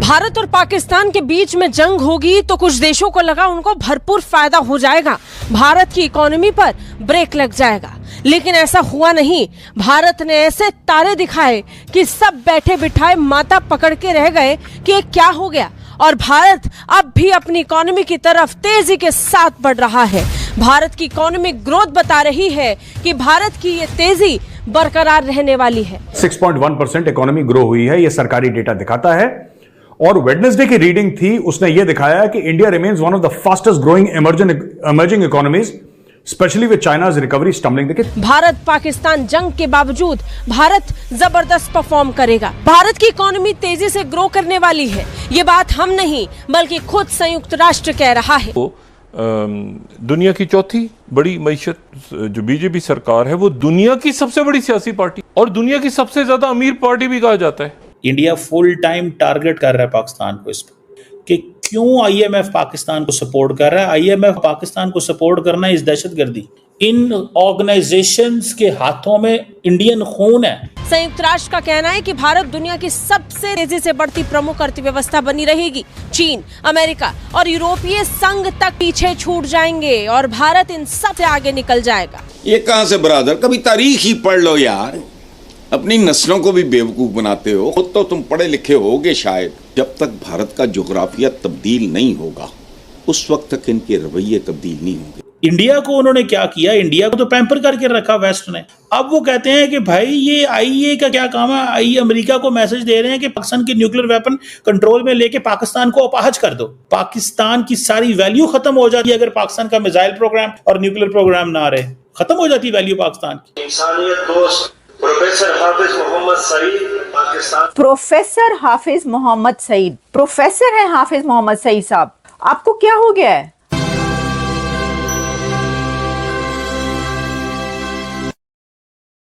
भारत और पाकिस्तान के बीच में जंग होगी तो कुछ देशों को लगा उनको भरपूर फायदा हो जाएगा, भारत की इकोनॉमी पर ब्रेक लग जाएगा। लेकिन ऐसा हुआ नहीं। भारत ने ऐसे तारे दिखाए कि सब बैठे बिठाए माथा पकड़ के रह गए कि ये क्या हो गया। और भारत अब भी अपनी इकोनॉमी की तरफ तेजी के साथ बढ़ रहा है। भारत की इकोनॉमिक ग्रोथ बता रही है कि भारत की ये तेजी बरकरार रहने वाली है। 6.1% इकोनॉमी ग्रो हुई है, ये सरकारी डेटा दिखाता है। और वेडनेसडे की रीडिंग थी, उसने ये दिखाया कि India remains one of the fastest growing emerging economies, specially with China's recovery stumbling. देखिए, भारत पाकिस्तान जंग के बावजूद भारत जबरदस्त परफॉर्म करेगा। भारत की इकोनॉमी तेजी से ग्रो करने वाली है। ये बात हम नहीं बल्कि खुद संयुक्त राष्ट्र कह रहा है। दुनिया की चौथी बड़ी मईशत जो बीजेपी सरकार है, वो दुनिया की सबसे बड़ी सियासी पार्टी और दुनिया की सबसे ज्यादा अमीर पार्टी भी कहा जाता है। इंडिया फुल टाइम टारगेट कर रहा है पाकिस्तान को इस पर कि क्यों आईएमएफ पाकिस्तान को सपोर्ट कर रहा है। आईएमएफ पाकिस्तान को सपोर्ट करना इस दहशतगर्दी। इन ऑर्गेनाइजेशंस के हाथों में इंडियन खून है। संयुक्त राष्ट्र का कहना है कि भारत दुनिया की सबसे तेजी से बढ़ती प्रमुख अर्थव्यवस्था बनी रहेगी। चीन, अमेरिका और यूरोपीय संघ तक पीछे छूट जाएंगे और भारत इन सब से आगे निकल जाएगा। ये कहां से ब्रदर, कभी तारीख ही पढ़ लो यार। अपनी नस्लों को भी बेवकूफ बनाते हो। खुद तो तुम पढ़े लिखे होगे शायद। जब तक भारत का जोग्राफिया तब्दील नहीं होगा उस वक्त तक इनके रवैये तब्दील नहीं होंगे। इंडिया को उन्होंने क्या किया, इंडिया को तो पैम्पर करके रखा वेस्ट ने। अब वो कहते हैं कि भाई ये आईए का क्या काम है। आई अमेरिका को मैसेज दे रहे हैं कि पाकिस्तान के न्यूक्लियर वेपन कंट्रोल में लेके पाकिस्तान को अपाहज कर दो। पाकिस्तान की सारी वैल्यू खत्म हो जाती है अगर पाकिस्तान का मिसाइल प्रोग्राम और न्यूक्लियर प्रोग्राम ना रहे। खत्म हो जाती वैल्यू पाकिस्तान की। इंसानियत दोस्त प्रोफेसर हाफिज मोहम्मद सईद पाकिस्तान। प्रोफेसर हाफिज मोहम्मद सईद, प्रोफेसर है हाफिज मोहम्मद सईद साहब, आपको क्या हो गया है?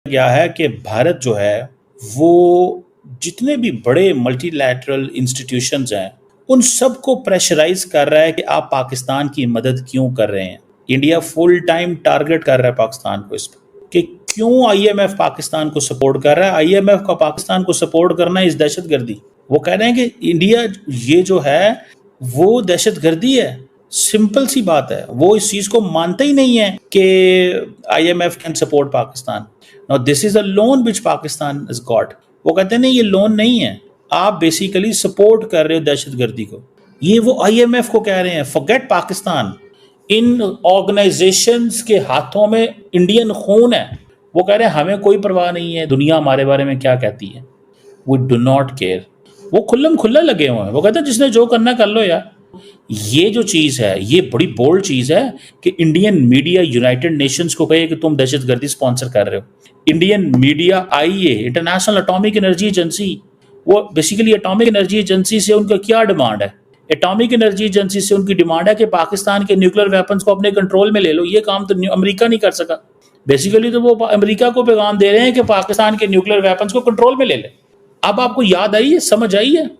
क्या है कि भारत जो है वो जितने भी बड़े मल्टीलैटरल इंस्टीट्यूशंस हैं उन सबको प्रेशराइज कर रहा है कि आप पाकिस्तान की मदद क्यों कर रहे हैं। इंडिया फुल टाइम टारगेट कर रहा है पाकिस्तान को इस पर कि क्यों आईएमएफ पाकिस्तान को सपोर्ट कर रहा है। आईएमएफ का पाकिस्तान को सपोर्ट करना इस दहशतगर्दी। वो कह रहे हैं कि इंडिया ये जो है वो दहशतगर्दी है। सिंपल सी बात है, वो इस चीज को मानते ही नहीं है कि IMF can support Pakistan. Now this is a loan which Pakistan has got. वो कहते हैं नहीं, ये लोन नहीं है, आप बेसिकली सपोर्ट कर रहे हो दहशतगर्दी को। ये वो आईएमएफ को कह रहे हैं फॉरगेट पाकिस्तान। इन ऑर्गेनाइजेशंस के हाथों में इंडियन खून है। वो कह रहे हैं हमें कोई परवाह नहीं है दुनिया हमारे बारे में क्या कहती है। We do not care. वो खुल्लम खुल्ला लगे हुए हैं। वो कहते हैं जिसने जो करना कर लो यार। ये जो चीज़ है ये बड़ी बोल्ड चीज़ है कि इंडियन मीडिया यूनाइटेड नेशंस को कहे कि तुम दहशतगर्दी स्पॉन्सर कर रहे हो। इंडियन मीडिया आईए, इंटरनेशनल एटॉमिक एनर्जी एजेंसी, वो बेसिकली एटॉमिक एनर्जी एजेंसी से उनका क्या डिमांड है। एटॉमिक एनर्जी एजेंसी से उनकी डिमांड है कि पाकिस्तान के न्यूक्लियर वेपन्स को अपने कंट्रोल में ले लो। ये काम तो अमेरिका नहीं कर सका। बेसिकली तो वो अमेरिका को पैगाम दे रहे हैं कि पाकिस्तान के न्यूक्लियर वेपन्स को कंट्रोल में ले ले। अब आपको याद आई है, समझ आई है।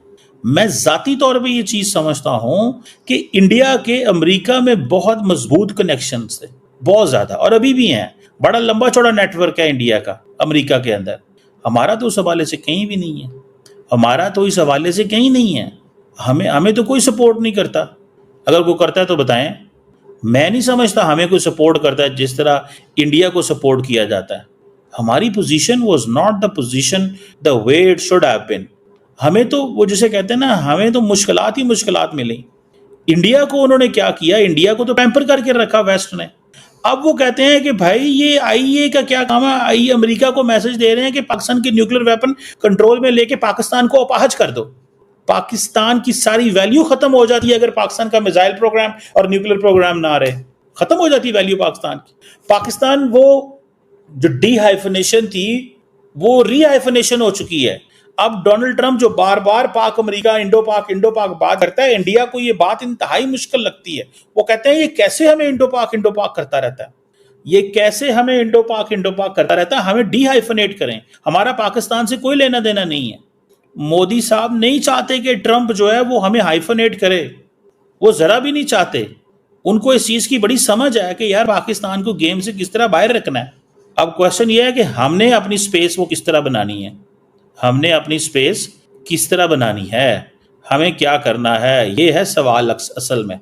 मैं जाती तौर पे ये चीज समझता हूं कि इंडिया के अमेरिका में बहुत मजबूत कनेक्शंस थे, बहुत ज्यादा, और अभी भी हैं। बड़ा लंबा चौड़ा नेटवर्क है इंडिया का अमेरिका के अंदर। हमारा तो उस हवाले से कहीं भी नहीं है। हमारा तो इस हवाले से कहीं नहीं है। हमें तो कोई सपोर्ट नहीं करता। अगर कोई करता है तो बताएं। मैं नहीं समझता हमें कोई सपोर्ट करता है जिस तरह इंडिया को सपोर्ट किया जाता है। हमारी position was not the position the way it should have been. हमें तो वो जिसे कहते हैं ना, हमें तो मुश्किलात ही मुश्किलात मिली। इंडिया को उन्होंने क्या किया, इंडिया को तो पैम्पर करके रखा वेस्ट ने। अब वो कहते हैं कि भाई ये आईए का क्या काम है। आई अमेरिका को मैसेज दे रहे हैं कि पाकिस्तान के न्यूक्लियर वेपन कंट्रोल में लेके पाकिस्तान को अपाहज कर दो। पाकिस्तान की सारी वैल्यू खत्म हो जाती है अगर पाकिस्तान का मिसाइल प्रोग्राम और न्यूक्लियर प्रोग्राम ना रहे। खत्म हो जाती है वैल्यू पाकिस्तान की। पाकिस्तान वो जो डीहाइफनेशन थी वो रीहाइफनेशन हो चुकी है। अब डोनाल्ड ट्रंप जो बार बार पाक अमेरिका इंडो पाक बात करता है, इंडिया को ये बात इंतहाई मुश्किल लगती है। वो कहते हैं ये कैसे हमें इंडो पाक करता रहता है, ये कैसे हमें इंडो पाक करता रहता है। हमें डीहाइफनेट करें, हमारा पाकिस्तान से कोई लेना देना नहीं है। मोदी साहब नहीं चाहते कि ट्रंप जो है वो हमें हाइफनेट करे, वो जरा भी नहीं चाहते। उनको इस चीज की बड़ी समझ है कि यार पाकिस्तान को गेम से किस तरह बाहर रखना है। अब क्वेश्चन ये है कि हमने अपनी स्पेस वो किस तरह बनानी है। हमने अपनी स्पेस किस तरह बनानी है। हमें क्या करना है, ये है सवाल असल में।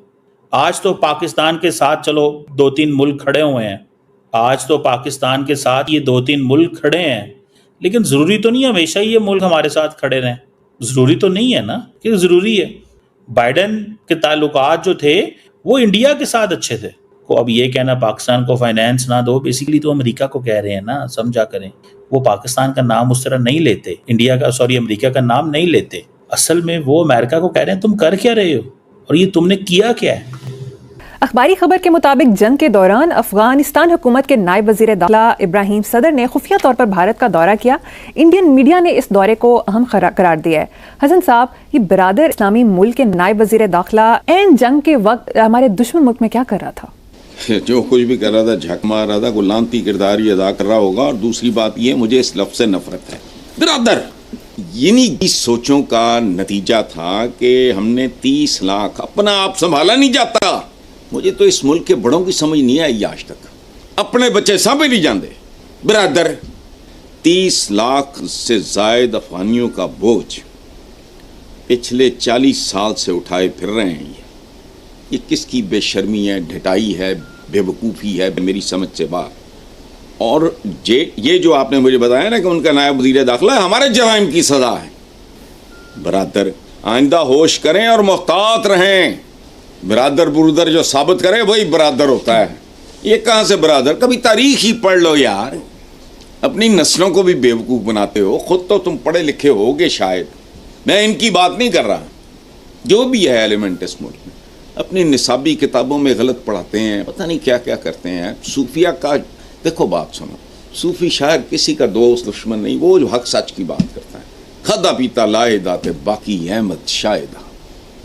आज तो पाकिस्तान के साथ चलो 2-3 मुल्क खड़े हुए हैं, आज तो पाकिस्तान के साथ ये 2-3 मुल्क खड़े हैं, लेकिन ज़रूरी तो नहीं हमेशा ही ये मुल्क हमारे साथ खड़े रहें। ज़रूरी तो नहीं है ना कि ज़रूरी है। बाइडेन के ताल्लुकात जो थे वो इंडिया के साथ अच्छे थे। को अब ये कहना पाकिस्तान को फाइनेंस ना दो, बेसिकली तो अमेरिका को कह रहे हैं ना, समझा करें। वो पाकिस्तान का नाम उस तरह नहीं लेते, अमेरिका का नाम नहीं लेते। असल में वो अमेरिका को कह रहे हैं तुम कर क्या रहे हो और ये तुमने किया क्या है। अखबारी खबर के मुताबिक जंग के दौरान अफगानिस्तान हुकूमत के नायब वजीर दाखिला इब्राहिम सदर ने खुफिया तौर पर भारत का दौरा किया। इंडियन मीडिया ने इस दौरे को अहम करार दिया है। हसन साहब, ये बिरादर इस्लामी मुल्क के नायब वजीर दाखिला एन जंग के वक्त हमारे दुश्मन मुल्क में क्या कर रहा था? जो कुछ भी कर रहा था, झक मार रहा था, गुलांती किरदार ही अदा कर रहा होगा। और दूसरी बात ये, मुझे इस लफ्ज़ से नफरत है, बिरादर। इन्हीं की सोचों का नतीजा था कि हमने 30 लाख, अपना आप संभाला नहीं जाता। मुझे तो इस मुल्क के बड़ों की समझ नहीं आई आज तक, अपने बच्चे सांभे नहीं जानते। बिरादर, 30 लाख से जायद अफगानियों का बोझ पिछले 40 साल से उठाए फिर रहे हैं। ये किसकी बेशर्मी है, ढिठाई है, बेवकूफ़ी है, मेरी समझ से बाहर। और ये जो आपने मुझे बताया ना कि उनका नायब वज़ीर दाखिला हमारे जराइम की सज़ा है। बिरादर, आइंदा होश करें और मुहतात रहें। बिरादर बुरदर जो साबित करे वही बिरादर होता है। ये कहाँ से बिरादर, कभी तारीख ही पढ़ लो यार। अपनी नस्लों को भी बेवकूफ़ बनाते हो, खुद तो तुम पढ़े लिखे होगे शायद। मैं इनकी बात नहीं कर रहा, जो भी है एलिमेंट इस मुल्क में अपनी निसाबी किताबों में गलत पढ़ाते हैं, पता नहीं क्या क्या करते हैं। सूफिया का देखो, बात सुनो, सूफी शायर किसी का दोस्त दुश्मन नहीं, वो जो हक सच की बात करता है। खदा पीता लाए दाते बाकी अहमद शायदा,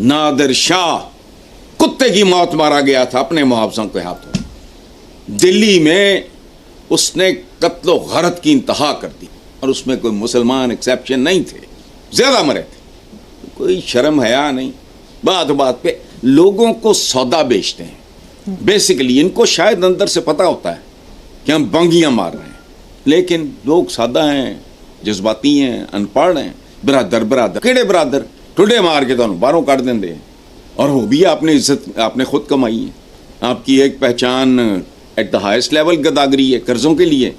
नादिर शाह कुत्ते की मौत मारा गया था अपने मुहावजों के हाथों। दिल्ली में उसने कत्लो गरत की इंतहा कर दी और उसमें कोई मुसलमान एक्सेप्शन नहीं थे, ज्यादा मरे थे। कोई शर्म हया नहीं, बात बात पे लोगों को सौदा बेचते हैं। बेसिकली इनको शायद अंदर से पता होता है कि हम बंगियां मार रहे हैं, लेकिन लोग सादा हैं, जज्बाती हैं, अनपढ़ हैं। बिरादर बिरादर केड़े बिरादर, ठुडे मार के तो बाहरों काट देंगे। और वो भी आपने इज्जत आपने खुद कमाई है। आपकी एक पहचान एट द हाईएस्ट लेवल गदागरी है, कर्जों के लिए।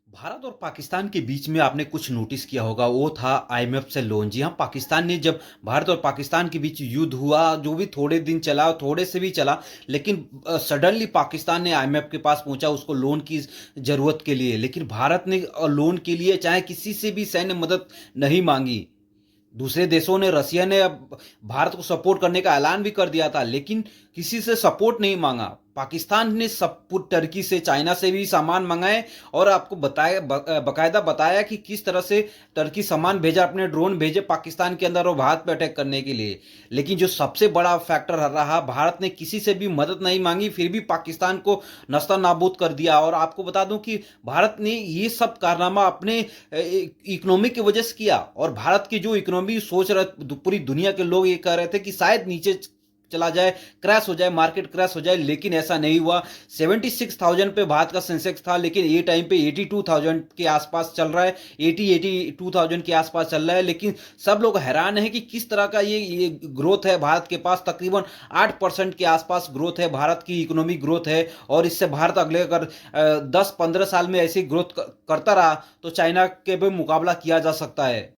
भारत और पाकिस्तान के बीच में आपने कुछ नोटिस किया होगा, वो था आईएमएफ से लोन। जी हाँ, पाकिस्तान ने, जब भारत और पाकिस्तान के बीच युद्ध हुआ, जो भी थोड़े दिन चला, थोड़े से भी चला, लेकिन सडनली पाकिस्तान ने आईएमएफ के पास पहुंचा उसको लोन की ज़रूरत के लिए। लेकिन भारत ने लोन के लिए चाहे किसी से भी सैन्य मदद नहीं मांगी। दूसरे देशों ने, रसिया ने अब भारत को सपोर्ट करने का ऐलान भी कर दिया था, लेकिन किसी से सपोर्ट नहीं मांगा। पाकिस्तान ने सब टर्की से, चाइना से भी सामान मंगाए और आपको बकायदा बताया कि किस तरह से टर्की सामान भेजा, अपने ड्रोन भेजे पाकिस्तान के अंदर और भारत पे अटैक करने के लिए। लेकिन जो सबसे बड़ा फैक्टर रहा, भारत ने किसी से भी मदद नहीं मांगी, फिर भी पाकिस्तान को नस्ता नाबूद कर दिया। और आपको बता दूं कि भारत ने ये सब कारनामा अपने इकोनॉमी की वजह से किया। और भारत की जो इकोनॉमी सोच रहे, पूरी दुनिया के लोग ये कह रहे थे कि शायद नीचे चला जाए, क्रैश हो जाए, मार्केट क्रैश हो जाए, लेकिन ऐसा नहीं हुआ। 76,000 पे भारत का सेंसेक्स था, लेकिन ये टाइम पे 82,000 के आसपास चल रहा है, 82,000 के आसपास चल रहा है। लेकिन सब लोग हैरान है कि किस तरह का ये ग्रोथ है भारत के पास। तकरीबन 8% के आसपास ग्रोथ है, भारत की इकोनॉमी ग्रोथ है। और इससे भारत अगले अगर 10-15 साल में ऐसी ग्रोथ करता रहा तो चाइना के भी मुकाबला किया जा सकता है।